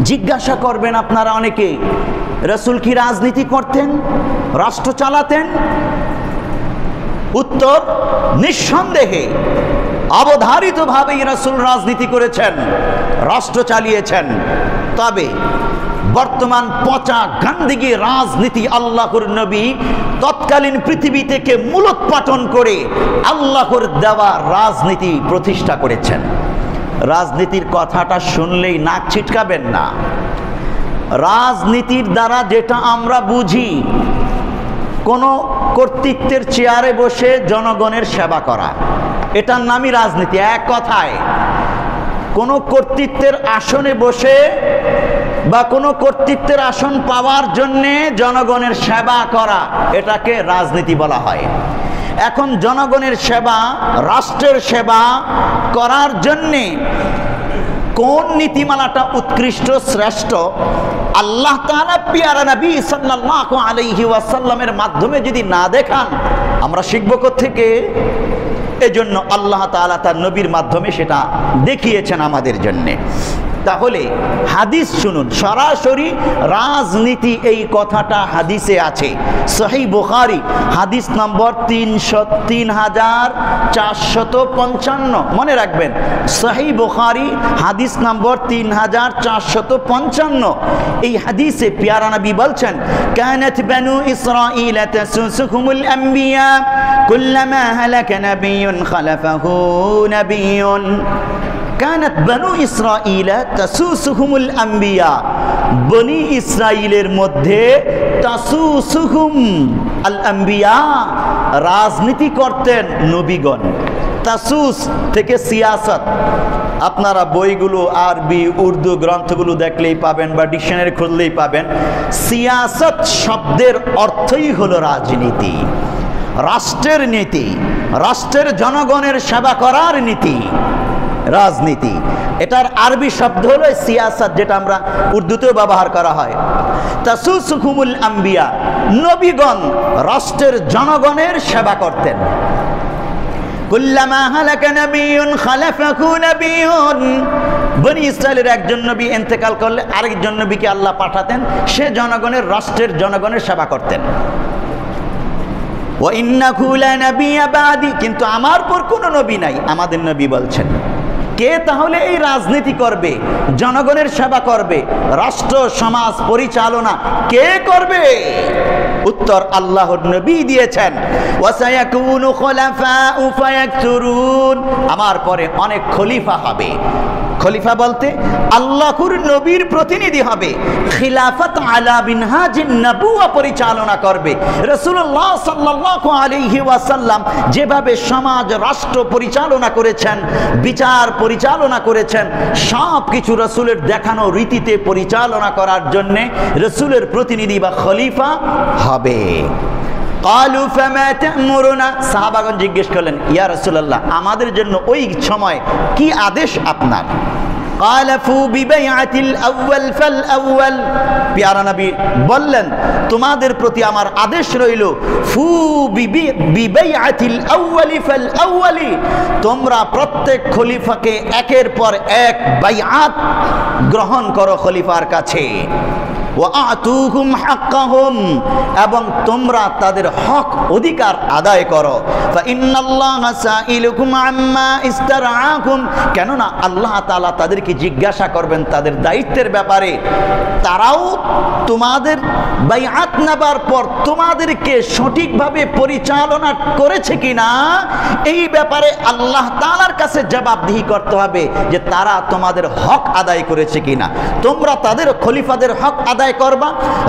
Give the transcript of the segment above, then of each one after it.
জিজ্ঞাসা করবেন আপনারা অনেকে, রাসূল কি রাজনীতি করতেন, রাষ্ট্র চালাতেন? উত্তর, নিঃসন্দেহে অবধারিতভাবেই রাসূল রাজনীতি করেছেন, রাষ্ট্র চালিয়েছেন। তবে বর্তমান পচা গান্দিগি রাজনীতি আল্লাহর নবী তৎকালীন পৃথিবী থেকে মূলোৎপাটন করে আল্লাহর দেওয়া রাজনীতি প্রতিষ্ঠা করেছেন। রাজনীতির কথাটা শুনলেই নাক ছিটকাবেন না। রাজনীতির দ্বারা যেটা আমরা বুঝি, কোনো কর্তৃত্বের চেয়ারে বসে জনগণের সেবা করা, এটার নামই রাজনীতি। এক কথায় কোনো কর্তৃত্বের আসনে বসে বা কোনো কর্তৃত্বের আসন পাওয়ার জন্যে জনগণের সেবা করা, এটাকে রাজনীতি বলা হয়। এখন জনগণের সেবা, রাষ্ট্রের সেবা করার জন্যে কোন নীতিমালাটা উৎকৃষ্ট, শ্রেষ্ঠ, আল্লাহ তাআলা পিয়ারা নবী সাল্লাল্লাহু আলাইহি ওয়াসাল্লামের মাধ্যমে যদি না দেখান, আমরা শিখব কোত্থেকে? এজন্য আল্লাহ তাআলা তার নবীর মাধ্যমে সেটা দেখিয়েছেন আমাদের জন্যে। তাহলে হাদিস শুনুন, সরাসরি রাজনীতি এই কথাটা হাদিসে আছে। সহিহ বুখারী হাদিস নম্বর 3455, মনে রাখবেন, সহিহ বুখারী হাদিস নম্বর 3455। এই হাদিসে প্যারা নবী বলছেন, কানাত বানু ইসরাঈল তাসুসুহুমুল আম্বিয়া কুল্লামা হালাকা নাবিয়্যুন খালাফাহু নাবিয়্যুন। কানাত বানু ইসরাঈল তাসুসুহুমুল আম্বিয়া, বনি ইসরাইলের মধ্যে তাসুসুহুম আল আম্বিয়া, রাজনীতি করতেন নবীগণ। তাসুস থেকে সিয়াসত, আপনারা বইগুলো আরবি উর্দু গ্রন্থগুলো দেখলেই পাবেন বা ডিকশনারি খুললেই পাবেন। সিয়াসত শব্দের অর্থই হলো রাজনীতি, রাষ্ট্রের নীতি, রাষ্ট্রের জনগণের সেবা করার নীতি, রাজনীতি। এটার আরবি শব্দ হলো সিয়াসত, যেটা আমরা উর্দুতেও ব্যবহার করা হয়। তাসুসুহুমুল আম্বিয়া, নবীগণ রাষ্ট্রের জনগণের সেবা করতেন। কুল্লামা হালাকা নাবিয়্যুন খালাফাহু নাবিয়্যুন, বনি ইসরাইলের একজন নবী ইন্তেকাল করলে আরেকজন নবীকে আল্লাহ পাঠাতেন, সে জনগণের, রাষ্ট্রের জনগণের সেবা করতেন। ওয়া ইন্নাহু লা নাবিয়্যা বাদি, কিন্তু আমার পর কোনো নবী নাই, আমাদের নবী বলছেন। কে তাহলে এই রাজনীতি করবে, জনগণের সেবা করবে, রাষ্ট্র সমাজ পরিচালনা কে করবে? উত্তর আল্লাহর নবী দিয়েছেন, ওয়াসায়াকুনু খুলাফাউ ফায়াকতুরুন, আমার পরে অনেক খলিফা হবে। খলিফা বলতে আল্লাহর নবীর প্রতিনিধি হবে, খিলাফত আলা মিনহাজিন নবুওয়া পরিচালনা করবে। রাসূলুল্লাহ সাল্লাল্লাহু আলাইহি ওয়াসাল্লাম যেভাবে সমাজ রাষ্ট্র পরিচালনা করেছেন, বিচার পরিচালনা করেছেন, সব কিছু রাসূলের দেখানো রীতিতে পরিচালনা করার জন্য রাসূলের প্রতিনিধি বা খলিফা হবে। ক্বালু ফামা তা'মুরুনা, সাহাবাগণ জিজ্ঞেস করলেন, ইয়া রাসূলুল্লাহ, আমাদের জন্য ওই সময় কি আদেশ আপনার? ক্বালা ফু বিবাইআতিল আউয়াল ফাল আউয়াল, প্যারা নবী বললেন, তোমাদের প্রতি আমার আদেশ রইল, ফু বিবাইআতিল আউয়ালি ফাল আউয়ালি, তোমরা প্রত্যেক খলিফাকে একের পর এক বাইআত গ্রহণ করো খলিফার কাছে। ওয়াআতুহুম হাক্কাহুম, এবং তোমরা তাদের হক অধিকার আদায় করো। ফাইন্নাল্লাহা সাইলুকুম আম্মা ইস্তারআকুম, কেননা আল্লাহ তাআলা তাদেরকে জিজ্ঞাসা করবেন তাদের দায়িত্বের ব্যাপারে। তারাও তোমাদের বাইআত নেবার পর তোমাদেরকে সঠিকভাবে পরিচালনা করেছে কিনা, এই ব্যাপারে আল্লাহ তাআলার কাছে জবাবদিহি করতে হবে যে তারা তোমাদের হক আদায় করেছে কিনা। তোমরা তাদের খলিফাদের হক আদায় করবা,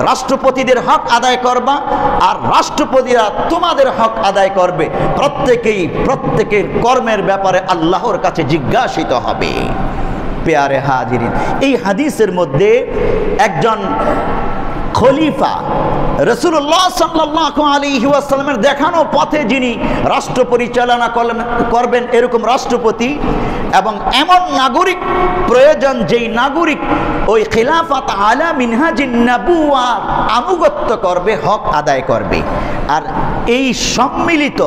রাষ্ট্রপতিদের হক আদায় করবা, আর রাষ্ট্রপতিরা তোমাদের হক আদায় করবে। প্রত্যেকের কর্মের ব্যাপারে আল্লাহর কাছে জিজ্ঞাসিত হবে। প্যারে হাজিরিন, এই হাদিসের মধ্যে একজন খলিফা রাসূলুল্লাহ সাল্লাল্লাহু আলাইহি ওয়াসাল্লামের দেখানো পথে যিনি রাষ্ট্র পরিচালনা করবেন, এরকম রাষ্ট্রপতি এবং এমন নাগরিক প্রয়োজন যেই নাগরিক ওই খিলাফাত আলা মিনহাজিন নবুওয়া আনুগত্য করবে, হক আদায় করবে। আর এই সম্মিলিত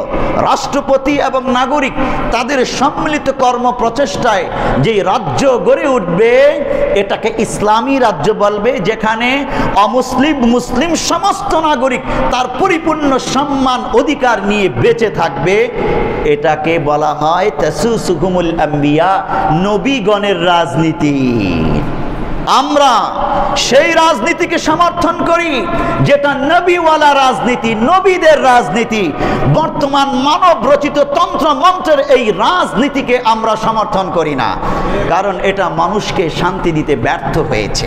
রাষ্ট্রপতি এবং নাগরিক তাদের সম্মিলিত কর্ম প্রচেষ্টায় যেই রাজ্য গড়ে উঠবে এটাকে ইসলামী রাজ্য বলবে, যেখানে অমুসলিম মুসলিম সমস্ত নাগরিক তার পরিপূর্ণ সম্মান অধিকার নিয়ে বেঁচে থাকবে। এটাকে বলা হয় তাসুসুহুমুল আম্বিয়া, নবীগণের রাজনীতি। আমরা সেই রাজনীতিকে সমর্থন করি যেটা নবীওয়ালা রাজনীতি, নবীদের রাজনীতি। বর্তমান মানব রচিত তন্ত্র মন্ত্রের এই রাজনীতিকে আমরা সমর্থন করি না, কারণ এটা মানুষকে শান্তি দিতে ব্যর্থ হয়েছে।